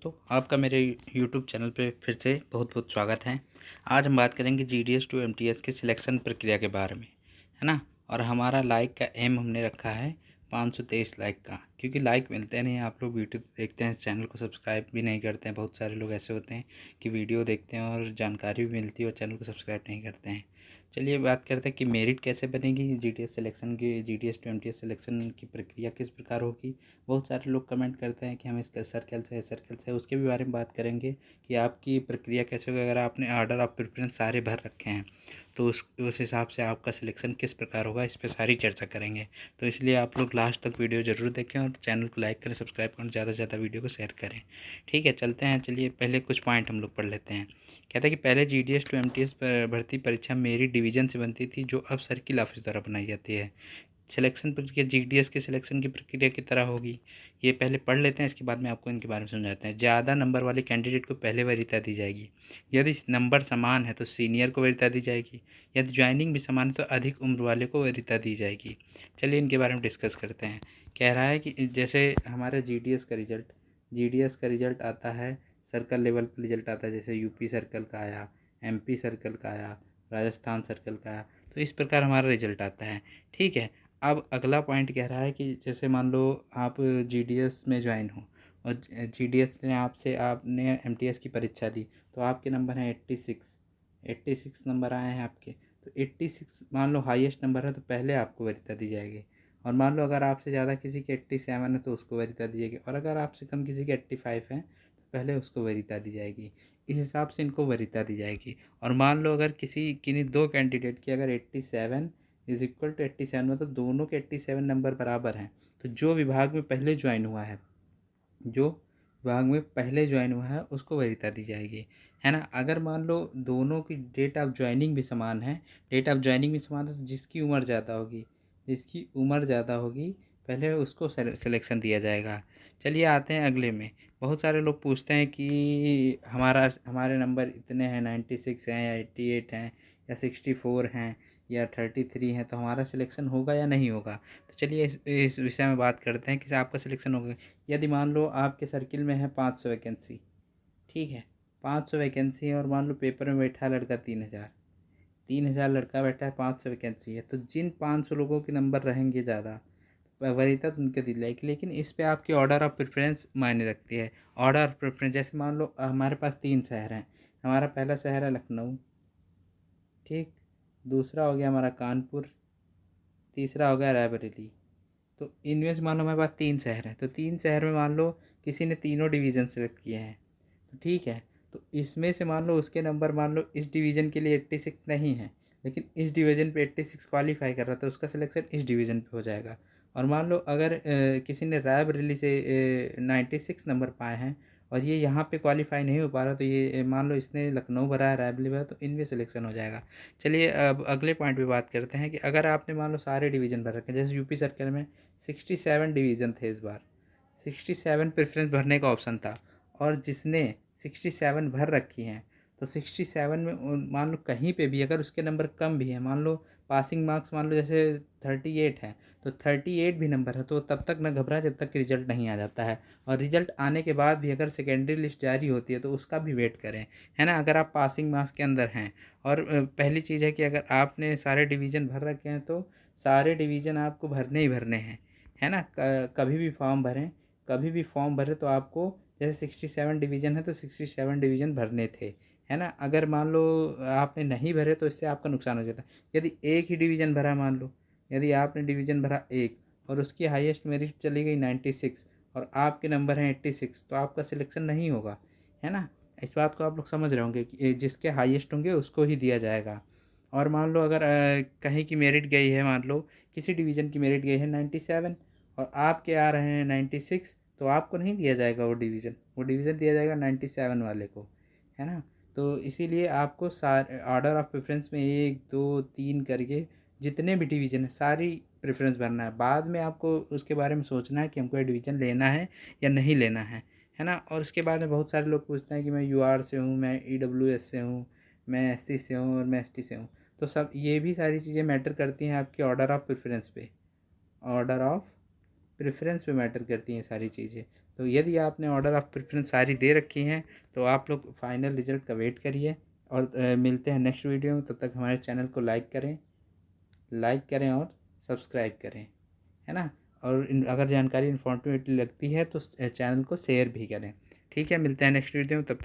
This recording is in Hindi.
तो आपका मेरे यूट्यूब चैनल पे फिर से बहुत बहुत स्वागत है। आज हम बात करेंगे जीडीएस टू एमटीएस की सिलेक्शन प्रक्रिया के बारे में, है ना। और हमारा लाइक का एम हमने रखा है 523 लाइक का, क्योंकि लाइक मिलते नहीं। आप लोग वीडियो देखते हैं, चैनल को सब्सक्राइब भी नहीं करते हैं। बहुत सारे लोग ऐसे होते हैं कि वीडियो देखते हैं और जानकारी भी मिलती है और चैनल को सब्सक्राइब नहीं करते हैं। चलिए बात करते हैं कि मेरिट कैसे बनेगी जीडीएस सिलेक्शन की, जीडीएस टू एमटीएस सिलेक्शन की प्रक्रिया किस प्रकार होगी। बहुत सारे लोग कमेंट करते हैं कि हम इसका सर्कल से उसके भी बारे में बात करेंगे कि आपकी प्रक्रिया कैसे होगी। अगर आपने ऑर्डर ऑफ प्रेफरेंस सारे भर रखे हैं तो उस हिसाब से आपका सिलेक्शन किस प्रकार होगा, इस पर सारी चर्चा करेंगे। तो इसलिए आप लोग लास्ट तक वीडियो ज़रूर देखें और चैनल को लाइक करें, सब्सक्राइब करें, ज़्यादा से ज़्यादा वीडियो को शेयर करें। ठीक है, चलते हैं। चलिए पहले कुछ पॉइंट हम लोग पढ़ लेते हैं। कहता है कि पहले जीडीएस टू एमटीएस भर्ती परीक्षा मेरिट डिवीजन से बनती थी, जो अब सर्किल ऑफिस द्वारा बनाई जाती है। सिलेक्शन प्रक्रिया जीडीएस के सिलेक्शन की प्रक्रिया की तरह होगी। ये पहले पढ़ लेते हैं, इसके बाद में आपको इनके बारे में समझाते हैं। ज़्यादा नंबर वाले कैंडिडेट को पहले वरीयता दी जाएगी। यदि नंबर समान है तो सीनियर को वरीयता दी जाएगी। यदि ज्वाइनिंग भी समान है तो अधिक उम्र वाले को वरीयता दी जाएगी। चलिए इनके बारे में डिस्कस करते हैं। कह रहा है कि जैसे हमारा जीडीएस का रिजल्ट आता है, सर्कल लेवल पर रिजल्ट आता है। जैसे यूपी सर्कल का आया, एमपी सर्कल का आया, राजस्थान सर्कल का आया, तो इस प्रकार हमारा रिजल्ट आता है। ठीक है। अब अगला पॉइंट कह रहा है कि जैसे मान लो आप जीडीएस में ज्वाइन हो और जीडीएस ने आपने एमटीएस की परीक्षा दी, तो आपके नंबर हैं 86 नंबर आए हैं आपके। तो 86 मान लो हाईएस्ट नंबर है, तो पहले आपको वरीयता दी जाएगी। और मान लो अगर आपसे ज़्यादा किसी के 87 है तो उसको वरीयता दी जाएगी। और अगर आपसे कम किसी के 85 है तो पहले उसको वरीयता दी जाएगी। इस हिसाब से इनको वरीयता दी जाएगी। और मान लो अगर किन्हीं दो कैंडिडेट की अगर 87 इज इक्वल टू 87, मतलब दोनों के 87 नंबर बराबर हैं, तो जो विभाग में पहले ज्वाइन हुआ है उसको वरीयता दी जाएगी, है ना। अगर मान लो दोनों की डेट ऑफ ज्वाइनिंग भी समान है, तो जिसकी उम्र ज़्यादा होगी पहले उसको सिलेक्शन दिया जाएगा। चलिए आते हैं अगले में। बहुत सारे लोग पूछते हैं कि हमारे नंबर इतने हैं, 96 हैं या 88 हैं या 64 हैं या 33 हैं, तो हमारा सिलेक्शन होगा या नहीं होगा। तो चलिए इस विषय में बात करते हैं कि आपका सिलेक्शन होगा। यदि मान लो आपके सर्किल में है 500 वैकेंसी, ठीक है, 500 वैकेंसी है और मान लो पेपर में बैठा है लड़का 3000 लड़का बैठा है, 500 वैकेंसी है, तो जिन 500 लोगों के नंबर रहेंगे ज़्यादा वरीयता तो उनके दी जाएगी। लेकिन इस पे आपकी ऑर्डर ऑफ प्रेफरेंस मायने रखती है। ऑर्डर ऑफ प्रेफरेंस जैसे मान लो हमारे पास 3 शहर हैं। हमारा पहला शहर है लखनऊ, ठीक, दूसरा हो गया हमारा कानपुर, तीसरा हो गया रायबरेली। तो इनमें से मान लो हमारे पास 3 शहर हैं, तो 3 शहर में मान लो किसी ने तीनों डिवीज़न सेलेक्ट किए हैं, तो ठीक है। तो इसमें से मान लो उसके नंबर मान लो इस डिवीज़न के लिए 86 नहीं है, लेकिन इस डिवीज़न पे 86 क्वालिफाई कर रहा था, उसका सिलेक्शन इस डिवीज़न पे हो जाएगा। और मान लो अगर किसी ने रायबरेली से 96 नंबर पाए हैं और ये यहाँ पे क्वालिफाई नहीं हो पा रहा, तो ये मान लो इसने लखनऊ भरा है, रायबरेली भरा, तो इनमें सिलेक्शन हो जाएगा। चलिए अब अगले पॉइंट पे बात करते हैं कि अगर आपने मान लो सारे डिवीज़न भर रखे हैं, जैसे यूपी सर्कल में 67 डिवीज़न थे इस बार, 67 प्रेफरेंस भरने का ऑप्शन था। और जिसने 67 भर रखी हैं, तो 67 में मान लो कहीं पे भी अगर उसके नंबर कम भी हैं, मान लो पासिंग मार्क्स मान लो जैसे 38 है, तो 38 भी नंबर है, तो तब तक ना घबराएं जब तक रिजल्ट नहीं आ जाता है। और रिजल्ट आने के बाद भी अगर सेकेंडरी लिस्ट जारी होती है तो उसका भी वेट करें, है ना। अगर आप पासिंग मार्क्स के अंदर हैं और पहली चीज़ है कि अगर आपने सारे डिवीज़न भर रखे हैं तो सारे डिवीज़न आपको भरने ही भरने हैं, है ना। कभी भी फॉर्म भरें तो आपको जैसे 67 डिवीज़न है तो 67 डिवीज़न भरने थे, है ना। अगर मान लो आपने नहीं भरे तो इससे आपका नुकसान हो जाता है। यदि एक ही डिवीज़न भरा, मान लो यदि आपने डिवीज़न भरा एक और उसकी हाईएस्ट मेरिट चली गई 96 और आपके नंबर हैं 86, तो आपका सिलेक्शन नहीं होगा, है ना। इस बात को आप लोग समझ रहे होंगे कि जिसके हाईएस्ट होंगे उसको ही दिया जाएगा। और मान लो अगर कहीं की मेरिट गई है, मान लो किसी डिवीज़न की मेरिट गई है 97 और आपके आ रहे हैं 96, तो आपको नहीं दिया जाएगा वो डिवीज़न दिया जाएगा 97 वाले को, है ना। तो इसीलिए आपको सारे ऑर्डर ऑफ प्रेफरेंस में 1 2 3 करके जितने भी डिवीज़न है सारी प्रेफरेंस भरना है। बाद में आपको उसके बारे में सोचना है कि हमको ये डिवीज़न लेना है या नहीं लेना है ना। और उसके बाद में बहुत सारे लोग पूछते हैं कि मैं यूआर से हूँ, मैं ईडब्ल्यूएस से हूँ, मैं एससी से हूँ और मैं एसटी से हूँ। तो सब ये भी सारी चीज़ें मैटर करती हैं आपकी ऑर्डर ऑफ प्रेफरेंस पे, ऑर्डर ऑफ प्रेफरेंस पे मैटर करती हैं सारी चीज़ें। तो यदि आपने ऑर्डर ऑफ प्रेफरेंस सारी दे रखी हैं तो आप लोग फाइनल रिजल्ट का वेट करिए और मिलते हैं नेक्स्ट वीडियो में। तब तक हमारे चैनल को लाइक करें और सब्सक्राइब करें, है ना। और अगर जानकारी इन्फॉर्मेटिव लगती है तो चैनल को शेयर भी करें। ठीक है, मिलते हैं नेक्स्ट वीडियो में, तब तक